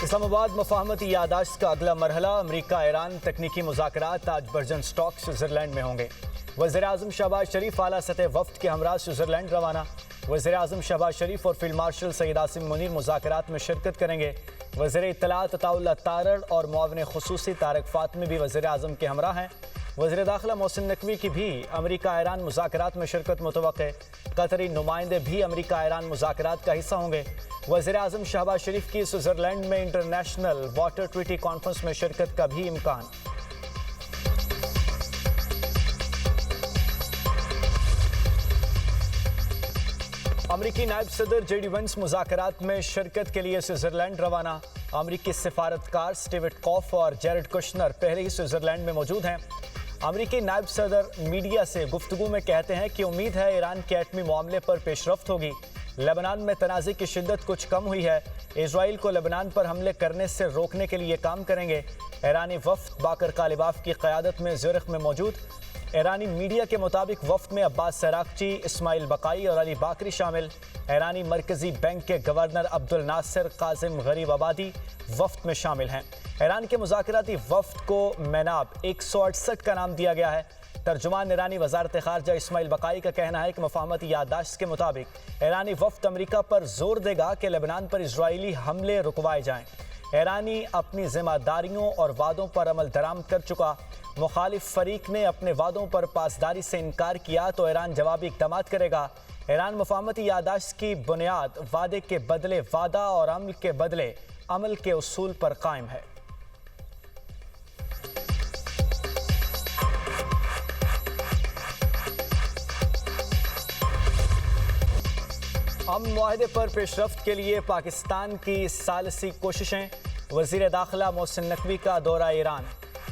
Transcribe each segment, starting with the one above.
इस्लामाबाद मफाहमती यादाश्त का अगला मरहला अमरीका ईरान तकनीकी मुज़ाकरात आज बर्जन स्टॉक स्विट्ज़रलैंड में होंगे। वज़ीर-ए-आज़म शहबाज शरीफ आला सतह वफ़्द के हमरा स्विट्ज़रलैंड रवाना। वज़ीर-ए-आज़म शहबाज शरीफ और फील्ड मार्शल सैयद आसिम मुनीर मुज़ाकरात में शिरकत करेंगे। वज़ीर इत्तलात अताउल्लाह तारड़ और मुआविन खुसूसी तारिक फ़ातमी भी वज़ीर-ए-आज़म के हमरा हैं। वज़ीर दाखिला मोहसिन नकवी की भी अमरीका ईरान मुज़ाकरात में शिरकत मुतवक्के। कतरी नुमाइंदे भी अमरीका ईरान मुज़ाकरात का हिस्सा होंगे। वज़ीर-ए-आज़म शहबाज शरीफ की स्विट्ज़रलैंड में इंटरनेशनल वाटर ट्रीटी कॉन्फ्रेंस में शिरकत का भी इम्कान। अमरीकी नायब सदर जेडी वेंस मुज़ाकरात में शिरकत के लिए स्विट्ज़रलैंड रवाना। अमरीकी सिफारतकार स्टीव विटकॉफ और जेरेड कुशनर पहले ही स्विट्ज़रलैंड में मौजूद हैं। अमरीकी नायब सदर मीडिया से गुफ्तगू में कहते हैं कि उम्मीद है ईरान के एटमी मामले पर पेशरफ्त होगी। लेबनान में तनाज़े की शिद्दत कुछ कम हुई है। इजराइल को लेबनान पर हमले करने से रोकने के लिए काम करेंगे। ईरानी वफ़द बाकर कालिबाफ की क़यादत में ज़ुरिख में मौजूद। ईरानी मीडिया के मुताबिक वफ़द में अब्बास सराक्ची, इस्माइल बकाई और अली बाकरी शामिल। ईरानी मरकज़ी बैंक के गवर्नर अब्दुल नासिर कासिम गरीब आबादी वफ़द में शामिल हैं। ईरान के मुज़ाकराती वफ़द को मैनाब 168 का नाम दिया गया है। तर्जुमान ईरानी वज़ारत ख़ारजा इस्माइल बकाई का कहना है कि मफाहमती यादाश्त के मुताबिक ईरानी वफ़द अमरीका पर जोर देगा कि लेबनान पर इजरायली हमले रुकवाए जाएँ। ईरानी अपनी ज़िम्मेदारियों और वादों पर अमल दरामद कर चुका। मुखालिफ फरीक ने अपने वादों पर पासदारी से इनकार किया तो ईरान जवाबी इक़दाम करेगा। ईरान मफाहमती यादाश्त की बुनियाद वादे के बदले वादा और अमल के बदले अमल के उसूल पर कायम है। अमन मुआहदे पर पेशरफ्त के लिए पाकिस्तान की सालसी कोशिशें। वज़ीर दाखिला मोहसिन नकवी का दौरा ईरान।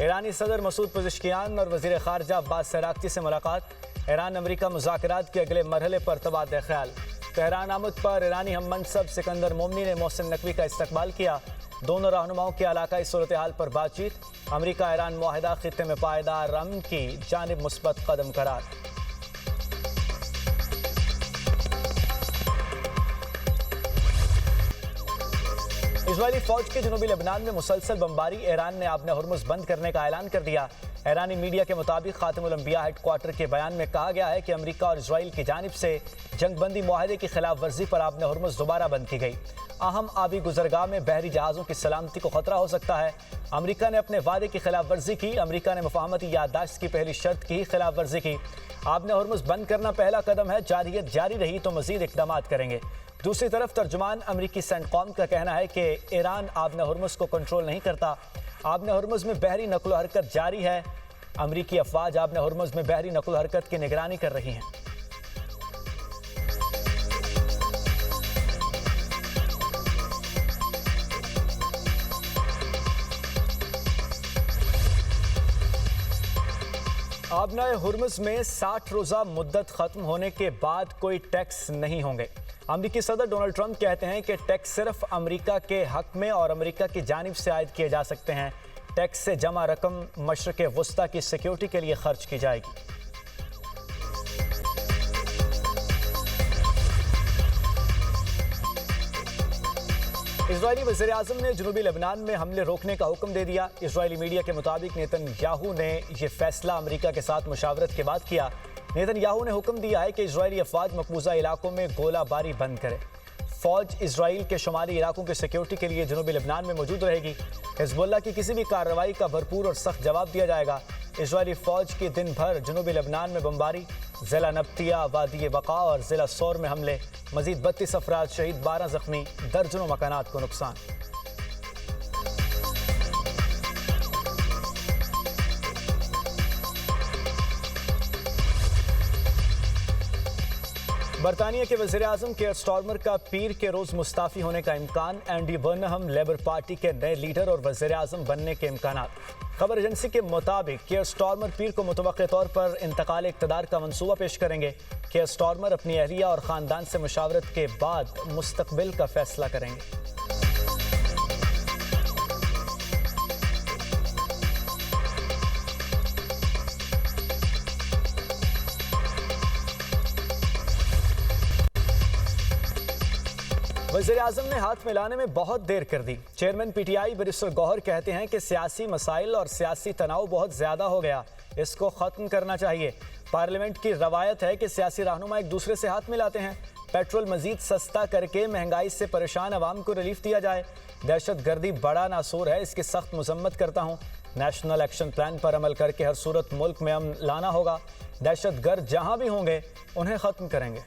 ईरानी सदर मसूद पज़ेश्कियान और वज़ीर ख़ारजा अब्बास सराक्ची से मुलाकात। ईरान अमरीका मुज़ाकरात के अगले मरहले पर तबादला ख्याल। तेहरान आमद पर ईरानी हम मनसब सिकंदर मोमनी ने मोहसिन नकवी का इस्तकबाल किया। दोनों रहनुमाओं की इलाकाई सूरत हाल पर बातचीत। अमरीका ईरान मुआहदा खित्ते में पायदार अमन की जानिब मुस्बत कदम करार। इजरायली फौज के जनूबी लेबनान में मुसलसल बमबारी। ईरान ने आबने हुर्मुज़ बंद करने का ऐलान कर दिया। ईरानी मीडिया के मुताबिक खातिमुल अंबिया हेडक्वार्टर के बयान में कहा गया है कि अमरीका और इजराइल की जानिब से जंगबंदी मुआहदे की खिलाफ वर्जी पर आबने हुर्मुज़ दोबारा बंद की गई। अहम आबी गुजरगाह में बहरी जहाज़ों की सलामती को खतरा हो सकता है। अमरीका ने अपने वादे की खिलाफ वर्जी की। अमरीका ने मुफाहमती यादाश्त की पहली शर्त की खिलाफ वर्जी की। आबने हुर्मुज़ बंद करना पहला कदम है। जारियत जारी रही तो मज़ीद इक़दाम करेंगे। दूसरी तरफ तर्जुमान अमरीकी सेंटकॉम का कहना है कि ईरान आबने हुर्मुज़ को कंट्रोल नहीं करता। आबने हुर्मुज़ में बहरी नक़्ल हरकत जारी है। अमरीकी अफवाज आबने हुर्मुज़ में बहरी नक़्ल हरकत की निगरानी कर रही हैं। आबना हुर्मुज़ में 60 रोज़ा मुद्दत ख़त्म होने के बाद कोई टैक्स नहीं होंगे। अमरीकी सदर डोनाल्ड ट्रंप कहते हैं कि टैक्स सिर्फ अमरीका के हक में और अमरीका की जानिब से आयद किए जा सकते हैं। टैक्स से जमा रकम मशरक़ वुस्ता की सिक्योरिटी के लिए खर्च की जाएगी। इजरायली वज़ीर-ए-आज़म ने जनूबी लेबनान में हमले रोकने का हुक्म दे दिया। इजरायली मीडिया के मुताबिक नेतन्याहू ने यह फैसला अमरीका के साथ मुशावरत के बाद किया। नेतन्याहू ने हुक्म दिया है कि इजरायली अफवाज मकबूजा इलाकों में गोलाबारी बंद करे। फौज इजराइल के शुमाली इलाकों की सिक्योरिटी के लिए जनूबी लेबनान में मौजूद रहेगी। हिजबुल्लाह की किसी भी कार्रवाई का भरपूर और सख्त जवाब दिया जाएगा। इजरायली फौज की दिन भर जनूबी लेबनान में बमबारी। ज़िला नब्तिया, वादी वक़ा और ज़िला सौर में हमले। मज़ीद 32 अफराद शहीद, 12 ज़ख्मी, दर्जनों मकानात को नुकसान। बरतानिया के वज़ीर-ए-आज़म केयर स्टारमर का पीर के रोज़ मुस्ताफ़ी होने का इम्कान। एंडी बर्नहम लेबर पार्टी के नए लीडर और वज़ीर-ए-आज़म बनने के इम्कानात। खबर एजेंसी के मुताबिक केयर स्टारमर पीर को मुतवक्के तौर पर इंतकाल इक़्तिदार का मंसूबा पेश करेंगे। केयर स्टारमर अपनी अहलिया और ख़ानदान से मुशावरत के बाद मुस्तक़बिल का फैसला करेंगे। वज़ीर आज़म ने हाथ मिलाने में बहुत देर कर दी। चेयरमैन पीटीआई बैरिस्टर गौहर कहते हैं कि सियासी मसाइल और सियासी तनाव बहुत ज़्यादा हो गया, इसको ख़त्म करना चाहिए। पार्लियामेंट की रवायत है कि सियासी रहनुमा एक दूसरे से हाथ मिलाते हैं। पेट्रोल मजीद सस्ता करके महंगाई से परेशान अवाम को रिलीफ दिया जाए। दहशत गर्दी बड़ा नासूर है, इसकी सख्त मजम्मत करता हूँ। नेशनल एक्शन प्लान पर अमल करके हर सूरत मुल्क में अमन लाना होगा। दहशत गर्द जहाँ भी होंगे उन्हें ख़त्म करेंगे।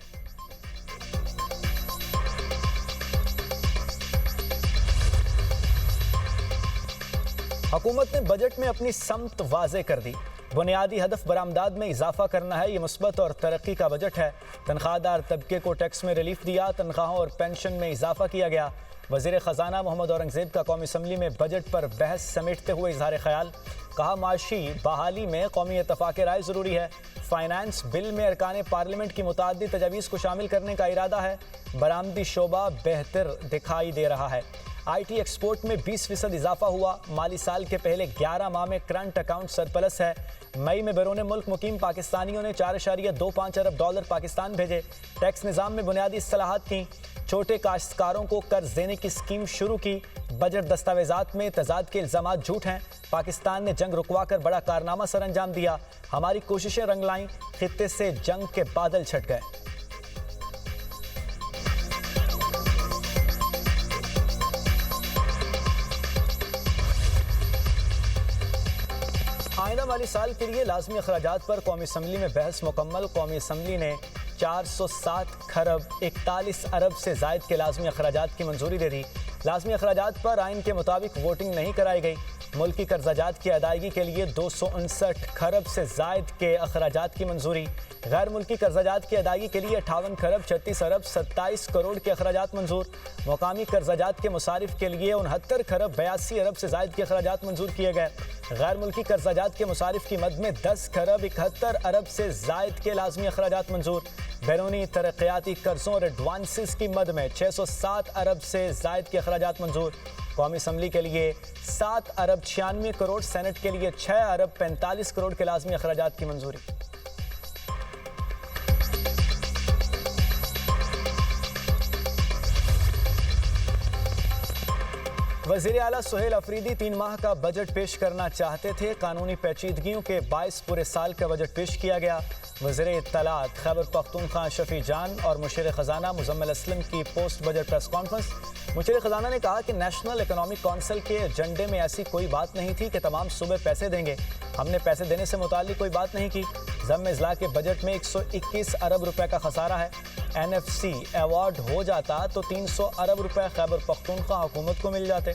हुकूमत ने बजट में अपनी समत वाज़े कर दी। बुनियादी हदफ बरामदाद में इजाफा करना है, ये मुस्बत और तरक्की का बजट है। तनख्वाहदार तबके को टैक्स में रिलीफ दिया, तनख्वाहों और पेंशन में इजाफा किया गया। वज़ीर ख़जाना मोहम्मद औरंगज़ेब का कौमी असम्बली में बजट पर बहस समेटते हुए इजहार ख्याल। कहा, माशी बहाली में कौमी इत्तफ़ाक़ राय ज़रूरी है। फाइनेंस बिल में अरकान पार्लियामेंट की मुताद्दिद तजावीज़ को शामिल करने का इरादा है। बरामदी शोबा बेहतर दिखाई दे रहा है। IT एक्सपोर्ट में 20% इजाफा हुआ। माली साल के पहले 11 माह में करंट अकाउंट सरप्लस है। मई में बैरून मुल्क मुकीम पाकिस्तानियों ने $4.25 अरब पाकिस्तान भेजे। टैक्स निज़ाम में बुनियादी इस्लाहात की। छोटे काश्तकारों को कर्ज देने की स्कीम शुरू की। बजट दस्तावेजात में तजाद के इल्ज़ामात झूठ हैं। पाकिस्तान ने जंग रुकवा कर बड़ा कारनामा सर अंजाम दिया। हमारी कोशिशें रंग लाईं, खित्ते से जंग के बादल छट गए। आइंदा माली साल के लिए लाजमी अखराजात पर कौमी असम्बली में बहस मुकम्मल। कौमी असम्बली ने 407 खरब 41 अरब से जायद के लाजमी अखराजात की मंजूरी दे दी। लाजमी अखराजात पर आइन के मुताबिक वोटिंग नहीं कराई गई। मुल्की कर्जाजात की अदायगी के लिए 259 खरब से जायद के अखराजात की मंजूरी। गैर मुल्की कर्जाजात की अदायगी के लिए 58 खरब 36 अरब 27 करोड़ के अखराजात मंजूर। मकामी कर्जाजात के मुसारिफ के लिए 69 खरब 82 अरब से जायद के अखराजात मंजूर किए गए। गैर मुल्की कर्जाजात के मुसारिफ की मद में 10 खरब 71 अरब से जायद के लाजमी अखराजात मंजूर। बैरूनी तरक्याती कर्जों और एडवांसेस की मद में 607 अरब से जायद के अखराजात मंजूर। कौमी असम्बली के लिए 7 अरब 96 करोड़, सेनेट के लिए 6 अरब 45 करोड़ के लाजमी अखराजात की मंजूरी। वज़ीर आला सुहेल अफरीदी 3 माह का बजट पेश करना चाहते थे। कानूनी पेचीदगियों के बायस पूरे साल का बजट पेश किया गया। वज़ीर इत्तलात खैबर पख्तूनख्वा शफी जान और मुशीर ख़जाना मुज़म्मिल असलम की पोस्ट बजट प्रेस कॉन्फ्रेंस। मुशीर ख़जाना ने कहा कि नेशनल इकनॉमिक काउंसिल के एजेंडे में ऐसी कोई बात नहीं थी कि तमाम सूबे पैसे देंगे। हमने पैसे देने से मुताल्लिक कोई बात नहीं की। ज़म इज़्ला के बजट में 121 अरब रुपए का खसारा है। NFC अवार्ड हो जाता तो 300 अरब रुपए खैबर पख्तूनख्वा हुकूमत को मिल जाते।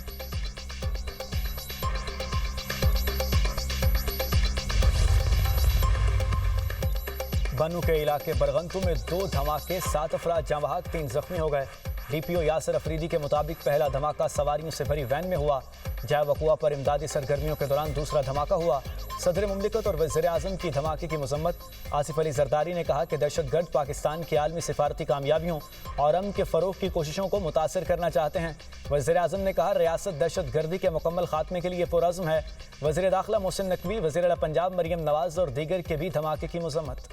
बनू के इलाके बरगंतु में 2 धमाके, 7 अफराद जाँ बहक, 3 जख्मी हो गए। DPO यासिर अफरीदी के मुताबिक पहला धमाका सवारियों से भरी वैन में हुआ। जय वकुआ पर इमदादी सरगर्मियों के दौरान दूसरा धमाका हुआ। सदर मुमलिकत और वज़ीर आज़म की धमाके की मजम्मत। आसिफ अली जरदारी ने कहा कि दहशतगर्द पाकिस्तान की आलमी सिफारती कामयाबियों और अमन के फ़रोग की कोशिशों को मुतासर करना चाहते हैं। वज़ीर आज़म ने कहा, रियासत दहशत गर्दी के मुकम्मल खात्मे के लिए पुरअज़्म है। वज़ीर दाखिला मोहसिन नकवी, वज़ीर आला पंजाब मरियम नवाज और दीगर के भी धमाके की मजम्मत।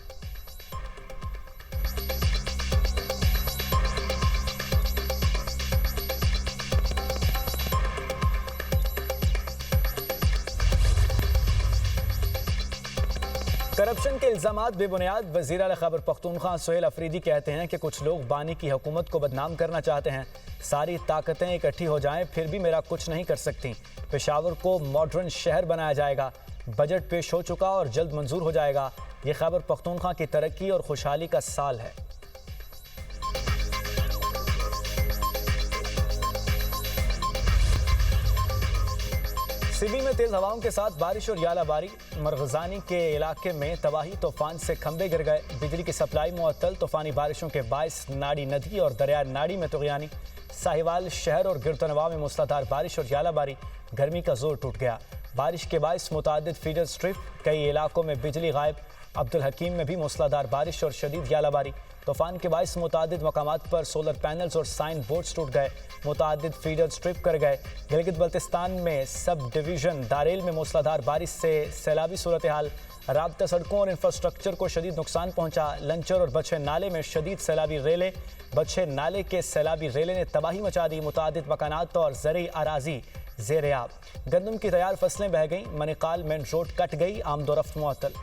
करप्शन के इल्ज़ामात बेबुनियाद। वज़ीर आला खैबर पख्तूनख्वा सुहेल अफरीदी कहते हैं कि कुछ लोग बानी की हुकूमत को बदनाम करना चाहते हैं। सारी ताकतें इकट्ठी हो जाएं फिर भी मेरा कुछ नहीं कर सकती। पेशावर को मॉडर्न शहर बनाया जाएगा। बजट पेश हो चुका और जल्द मंजूर हो जाएगा। ये खैबर पख्तूनख्वा की तरक्की और खुशहाली का साल है। सिबी में तेज हवाओं के साथ बारिश और यालाबारी। मरगजानी के इलाके में तबाही, तूफान से खंबे गिर गए। बिजली की सप्लाई मुअत्तल। तूफानी बारिशों के बायस नाड़ी नदी और दरिया नाड़ी में तुग़यानी। साहिवाल शहर और गिरतनवा में मूसलाधार बारिश और यालाबारी। गर्मी का जोर टूट गया। बारिश के बायस मुतादिद फीडर स्ट्रिप, कई इलाकों में बिजली गायब। अब्दुल हकीम में भी मूसलाधार बारिश और शदीद यालाबारी। तूफान के बायस मुतादिद मकामात पर सोलर पैनल्स और साइन बोर्ड्स टूट गए, मुतादिद फीडर्स ट्रिप कर गए। गिलगित बल्तिस्तान में सब डिवीजन दारेल में मूसलाधार बारिश से सैलाबी सूरत हाल, राब्ता सड़कों और इंफ्रास्ट्रक्चर को शदीद नुकसान पहुंचा। लंचर और बछे नाले में शदीद सैलाबी रेले, बछे नाले के सैलाबी रेले ने तबाही मचा दी। मुतादिद मकानात और ज़रई अराजी ज़ेर-ए-आब। गंदम की तैयार फसलें बह गईं, मनिकाल मेन रोड कट गई, आमदोरफ्त मुअत्तल।